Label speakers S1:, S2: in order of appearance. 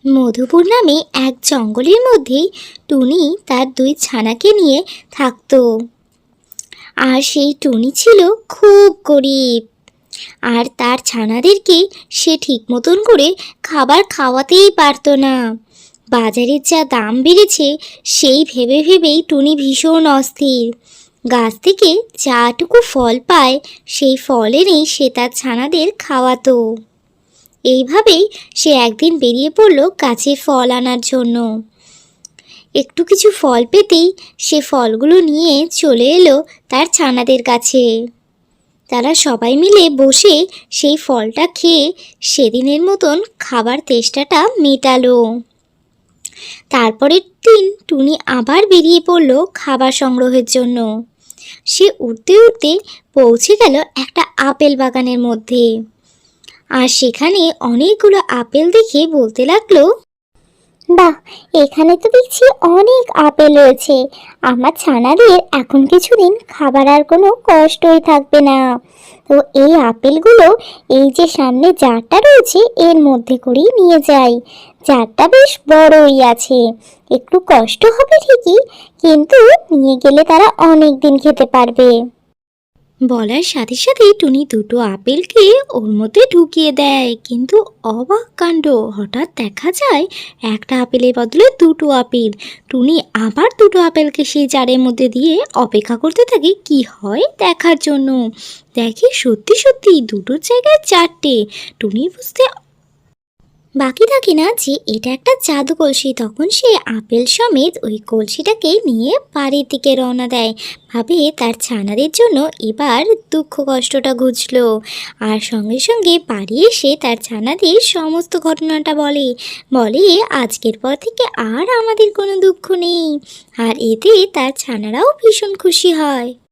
S1: মধুপুর নামে এক জঙ্গলের মধ্যেই টুনি তার দুই ছানাকে নিয়ে থাকতো। আর সেই টুনি ছিল খুব গরিব, আর তার ছানাদেরকে সে ঠিক মতন করে খাবার খাওয়াতেই পারতো না। বাজারের যা দাম বেড়েছে সেই ভেবে ভেবেই টুনি ভীষণ অস্থির। গাছ থেকে যাটুকু ফল পায় সেই ফল এনেই সে তার ছানাদের খাওয়াতো। এইভাবেই সে একদিন বেরিয়ে পড়ল গাছে ফল আনার জন্য। একটু কিছু ফল পেতেই সে ফলগুলো নিয়ে চলে এলো তার ছানাদের কাছে। তারা সবাই মিলে বসে সেই ফলটা খেয়ে সেদিনের মতন খাবার তেষ্টাটা মেটালো। তারপরের দিন টুনি আবার বেরিয়ে পড়ল খাবার সংগ্রহের জন্য। সে উঠতে উঠতে পৌঁছে গেল একটা আপেল বাগানের মধ্যে। আর সেখানে অনেকগুলো আপেল দেখে বলতে লাগলো,
S2: বাহ, এখানে তো দেখছি অনেক আপেল রয়েছে। আমার ছানাদের এখন কিছুদিন খাবার আর কোনো কষ্টই থাকবে না। তো এই আপেলগুলো এই যে সামনে জারটা রয়েছে এর মধ্যে করেই নিয়ে যাই। জারটা বেশ বড়ই আছে, একটু কষ্ট হবে ঠিকই, কিন্তু নিয়ে গেলে তারা অনেক দিন খেতে পারবে।
S1: বলার সাথে সাথেই টুনি দুটো আপেলকে ওর মধ্যে ঢুকিয়ে দেয়। কিন্তু অবাক কাণ্ড, হঠাৎ দেখা যায় একটা আপেলের বদলে দুটো আপেল। টুনি আবার দুটো আপেলকে সেই জারের মধ্যে দিয়ে অপেক্ষা করতে থাকে কি হয় দেখার জন্য। দেখে সত্যি সত্যি দুটোর জায়গায় চারটে। টুনি বুঝতে বাকি থাকে না যে এটা একটা জাদু কলসি। তখন সে আপেল সমেত ওই কলসিটাকে নিয়ে বাড়ির দিকে রওনা দেয়। ভাবে তার ছানাদের জন্য এবার দুঃখ কষ্টটা ঘুচলো। আর সঙ্গে সঙ্গে বাড়ি এসে তার ছানাদের সমস্ত ঘটনাটা বলে বলে আজকের পর থেকে আর আমাদের কোনো দুঃখ নেই। আর এতে তার ছানারাও ভীষণ খুশি হয়।